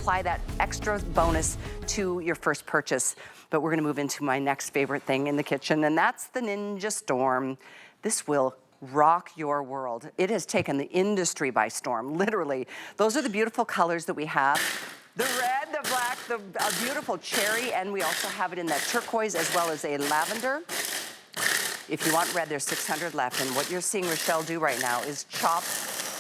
apply that extra bonus to your first purchase. But we're gonna move into my next favorite thing in the kitchen, and that's the Ninja Storm. This will rock your world. It has taken the industry by storm, literally. Those are the beautiful colors that we have. The red, the black, the beautiful cherry, and we also have it in that turquoise as well as a lavender. If you want red, there's 600 left, and what you're seeing Rochelle do right now is chop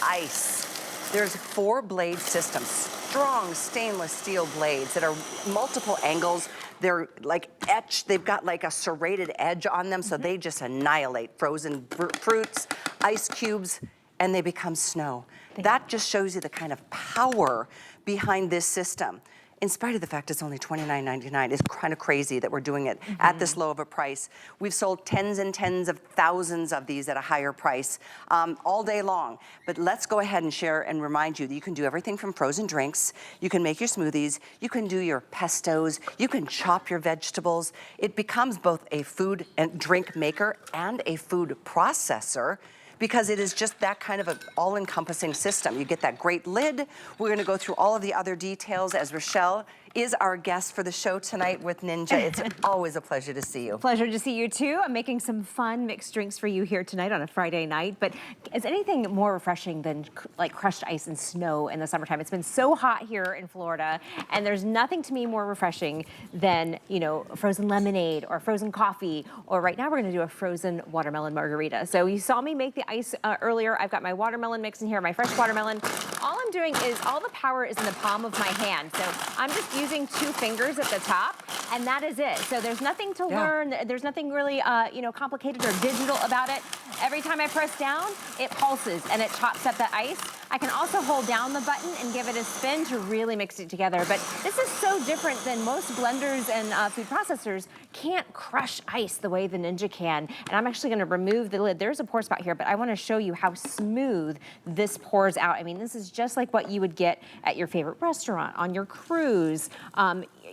ice. There's 4 blade systems, strong stainless steel blades that are multiple angles. They're like etched, they've got like a serrated edge on them, so they just annihilate frozen fruits, ice cubes, and they become snow. That just shows you the kind of power behind this system. In spite of the fact it's only $29.99, it's kind of crazy that we're doing it at this low of a price. We've sold tens and tens of thousands of these at a higher price all day long. But let's go ahead and share and remind you that you can do everything from frozen drinks, you can make your smoothies, you can do your pestos, you can chop your vegetables. It becomes both a food and drink maker and a food processor, because it is just that kind of an all-encompassing system. You get that great lid. We're gonna go through all of the other details as Rochelle is our guest for the show tonight with Ninja. It's always a pleasure to see you. Pleasure to see you too. I'm making some fun mixed drinks for you here tonight on a Friday night, but is anything more refreshing than like crushed ice and snow in the summertime? It's been so hot here in Florida, and there's nothing to me more refreshing than, you know, frozen lemonade or frozen coffee, or right now we're gonna do a frozen watermelon margarita. So you saw me make the ice earlier. I've got my watermelon mix in here, my fresh watermelon. All I'm doing is, all the power is in the palm of my hand. So I'm just using 2 fingers at the top, and that is it. So there's nothing to learn. There's nothing really, you know, complicated or digital about it. Every time I press down, it pulses and it chops up the ice. I can also hold down the button and give it a spin to really mix it together. But this is so different than most blenders and food processors can't crush ice the way the Ninja can. And I'm actually gonna remove the lid. There's a pour spout here, but I wanna show you how smooth this pours out. I mean, this is just like what you would get at your favorite restaurant, on your cruise.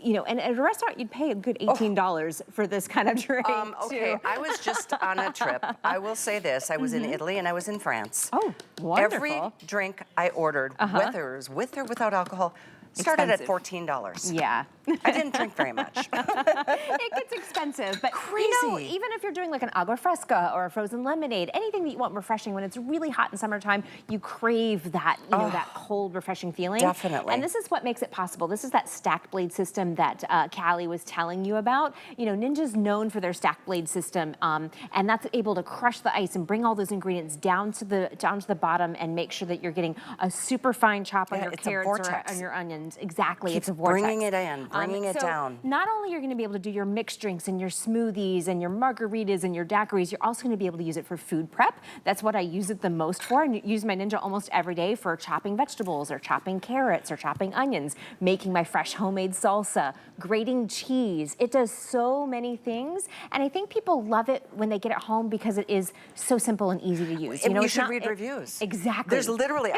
You know, and at a restaurant, you'd pay a good $18 for this kind of drink, okay, I was just on a trip. I will say this, I was in Italy and I was in France. Oh, wonderful. Every drink I ordered, whether with or without alcohol, started at $14. Yeah. I didn't drink very much. It gets expensive, but crazy. You know, even if you're doing like an agua fresca or a frozen lemonade, anything that you want refreshing when it's really hot in summertime, you crave that, you know, that cold, refreshing feeling. Definitely. And this is what makes it possible. This is that stacked blade system that Callie was telling you about. You know, Ninja's known for their stacked blade system, and that's able to crush the ice and bring all those ingredients down to the bottom and make sure that you're getting a super fine chop on your carrots or on your onions. Exactly, it's a vortex. Bringing it in, bringing it down. Not only are you gonna be able to do your mixed drinks and your smoothies and your margaritas and your daiquiris, you're also gonna be able to use it for food prep. That's what I use it the most for. I use my Ninja almost every day for chopping vegetables or chopping carrots or chopping onions, making my fresh homemade salsa, grating cheese. It does so many things. And I think people love it when they get it home because it is so simple and easy to use. You should read reviews. Exactly. There's literally,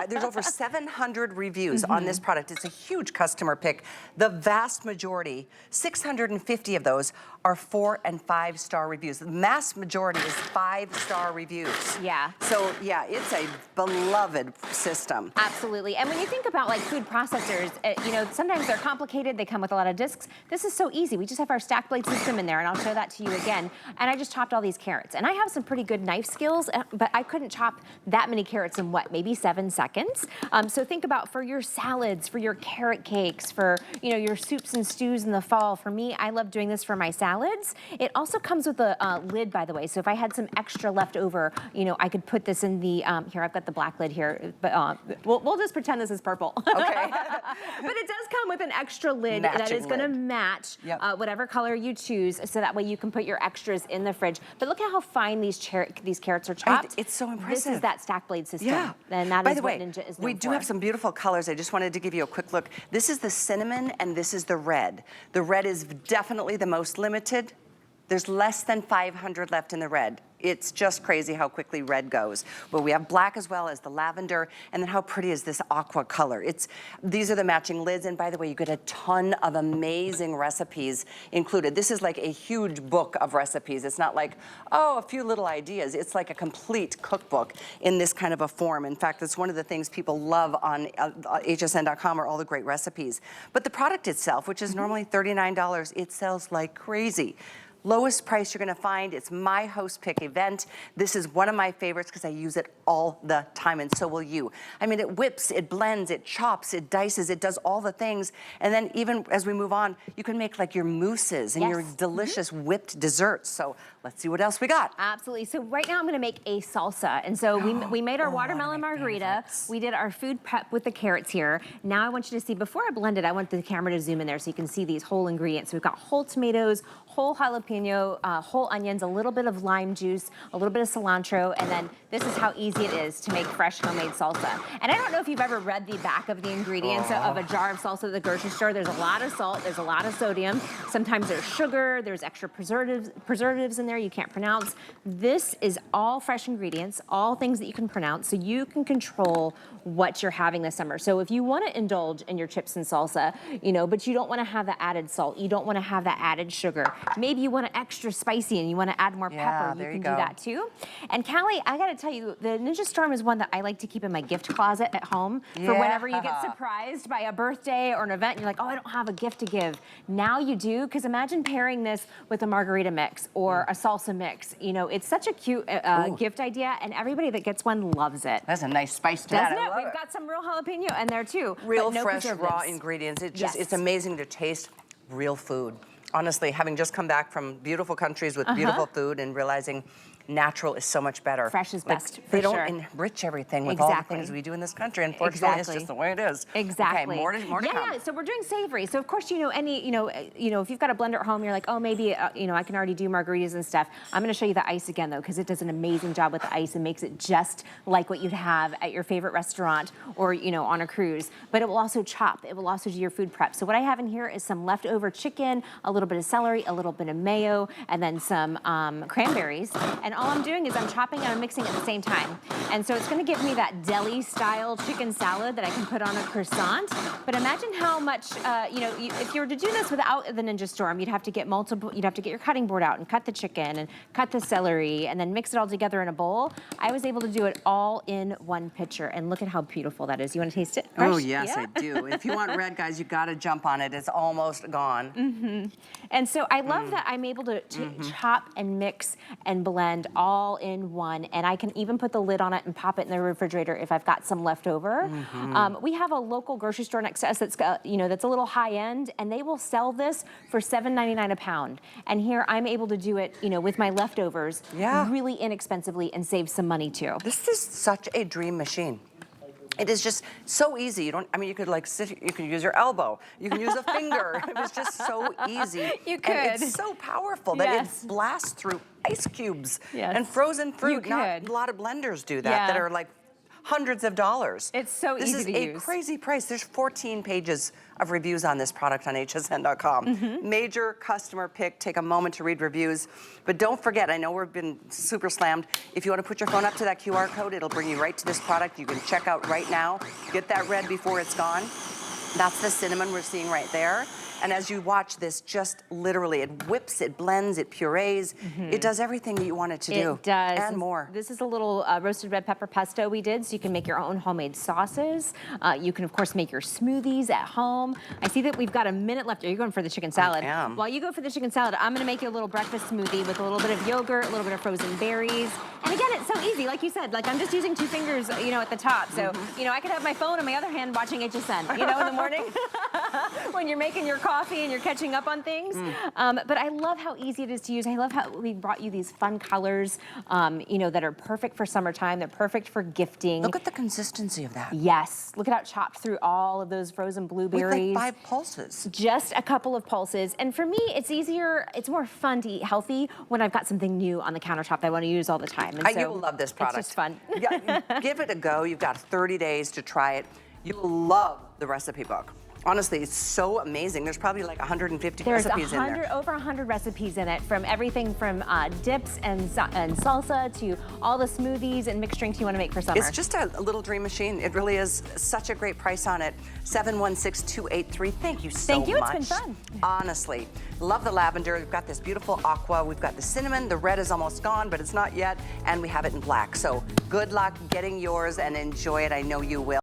there's over 700 reviews on this product. It's a huge customer pick. The vast majority, 650 of those, are 4- and 5-star reviews. The mass majority is 5-star reviews. Yeah. So yeah, it's a beloved system. Absolutely. And when you think about like food processors, you know, sometimes they're complicated. They come with a lot of discs. This is so easy. We just have our stack blade system in there, and I'll show that to you again. And I just chopped all these carrots. And I have some pretty good knife skills, but I couldn't chop that many carrots in what, maybe 7 seconds. So think about for your salads, for your carrot cakes, for, you know, your soups and stews in the fall. For me, I love doing this for my salads. It also comes with a lid, by the way. So if I had some extra left over, you know, I could put this in the, here, I've got the black lid here, but we'll just pretend this is purple. Okay. But it does come with an extra lid that is gonna match whatever color you choose, so that way you can put your extras in the fridge. But look at how fine these carrots are chopped. It's so impressive. This is that stack blade system. Yeah. And that By is the what way, Ninja is known we do for. have some beautiful colors. I just wanted to give you a quick look. This is the cinnamon and this is the red. The red is definitely the most limited. There's less than 500 left in the red. It's just crazy how quickly red goes. But we have black as well as the lavender, and then how pretty is this aqua color? These are the matching lids, and by the way, you get a ton of amazing recipes included. This is like a huge book of recipes. It's not like, oh, a few little ideas. It's like a complete cookbook in this kind of a form. In fact, it's one of the things people love on hsn.com are all the great recipes. But the product itself, which is normally $39, it sells like crazy. Lowest price you're gonna find. It's my host pick event. This is one of my favorites because I use it all the time, and so will you. I mean, it whips, it blends, it chops, it dices, it does all the things. And then even as we move on, you can make like your mousses and your delicious whipped desserts. So let's see what else we got. Absolutely. So right now I'm gonna make a salsa. And so we made our watermelon margarita. We did our food prep with the carrots here. Now I want you to see, before I blend it, I want the camera to zoom in there so you can see these whole ingredients. So we've got whole tomatoes, whole jalapeno, whole onions, a little bit of lime juice, a little bit of cilantro, and then this is how easy it is to make fresh homemade salsa. And I don't know if you've ever read the back of the ingredients of a jar of salsa at the grocery store. There's a lot of salt, there's a lot of sodium. Sometimes there's sugar, there's extra preservatives in there you can't pronounce. This is all fresh ingredients, all things that you can pronounce, so you can control what you're having this summer. So if you want to indulge in your chips and salsa, you know, but you don't want to have the added salt, you don't want to have that added sugar. Maybe you want it extra spicy and you want to add more pepper. You can do that too. And Callie, I got to tell you, the Ninja Storm is one that I like to keep in my gift closet at home for whenever you get surprised by a birthday or an event and you're like, oh, I don't have a gift to give. Now you do, because imagine pairing this with a margarita mix or a salsa mix. You know, it's such a cute gift idea, and everybody that gets one loves it. That's a nice spice to that. Doesn't it? We've got some real jalapeno in there too. Real fresh, raw ingredients. It's amazing to taste real food. Honestly, having just come back from beautiful countries with beautiful food and realizing natural is so much better. Fresh is best, They don't enrich everything with all the things we do in this country. Unfortunately, it's just the way it is. Exactly. Okay, more to come. Yeah, so we're doing savory. So of course, you know, if you've got a blender at home, you're like, oh, maybe, you know, I can already do margaritas and stuff. I'm gonna show you the ice again though, because it does an amazing job with the ice and makes it just like what you'd have at your favorite restaurant or, you know, on a cruise. But it will also chop. It will also do your food prep. So what I have in here is some leftover chicken, a little bit of celery, a little bit of mayo, and then some cranberries. And all I'm doing is I'm chopping and I'm mixing at the same time. And so it's gonna give me that deli-style chicken salad that I can put on a croissant. But imagine how much, you know, if you were to do this without the Ninja Storm, you'd have to get your cutting board out and cut the chicken and cut the celery and then mix it all together in a bowl. I was able to do it all in one pitcher, and look at how beautiful that is. You wanna taste it? Fresh? Oh, yes, I do. If you want red, guys, you gotta jump on it. It's almost gone. And so I love that I'm able to chop and mix and blend all in one, and I can even put the lid on it and pop it in the refrigerator if I've got some left over. We have a local grocery store next to us that's you know, that's a little high end, and they will sell this for $7.99 a pound. And here I'm able to do it, you know, with my leftovers, really inexpensively, and save some money too. This is such a dream machine. It is just so easy. You don't, I mean, you could like sit, you could use your elbow, you can use a finger. It was just so easy. You could. And it's so powerful that it blasts through ice cubes and frozen fruit. Not a lot of blenders do that, that are like hundreds of dollars. It's so easy to use. This is a crazy price. There's 14 pages of reviews on this product on hsn.com. Major customer pick. Take a moment to read reviews. But don't forget, I know we've been super slammed. If you want to put your phone up to that QR code, it'll bring you right to this product. You can check out right now. Get that red before it's gone. That's the cinnamon we're seeing right there. And as you watch this, just literally, it whips, it blends, it purees. It does everything that you want it to do. It does. And more. This is a little roasted red pepper pesto we did, so you can make your own homemade sauces. You can, of course, make your smoothies at home. I see that we've got a minute left. Are you going for the chicken salad? I am. While you go for the chicken salad, I'm gonna make you a little breakfast smoothie with a little bit of yogurt, a little bit of frozen berries. And again, it's so easy, like you said, like I'm just using 2 fingers, you know, at the top. So, you know, I could have my phone on my other hand watching HSN, you know, in the morning when you're making your coffee and you're catching up on things. But I love how easy it is to use. I love how we brought you these fun colors, you know, that are perfect for summertime. They're perfect for gifting. Look at the consistency of that. Yes, look at how it chopped through all of those frozen blueberries. With like 5 pulses. Just a couple of pulses. And for me, it's easier, it's more fun to eat healthy when I've got something new on the countertop that I want to use all the time. And so you will love this product. It's just fun. Give it a go. You've got 30 days to try it. You'll love the recipe book. Honestly, it's so amazing. There's probably like 150 There's recipes in there. over 100 recipes in it, from everything from dips and salsa to all the smoothies and mixed drinks you want to make for summer. It's just a little dream machine. It really is. Such a great price on it. 716-283. Thank you so much. Thank you. It's been fun. Honestly, love the lavender. We've got this beautiful aqua. We've got the cinnamon. The red is almost gone, but it's not yet. And we have it in black. So good luck getting yours and enjoy it. I know you will.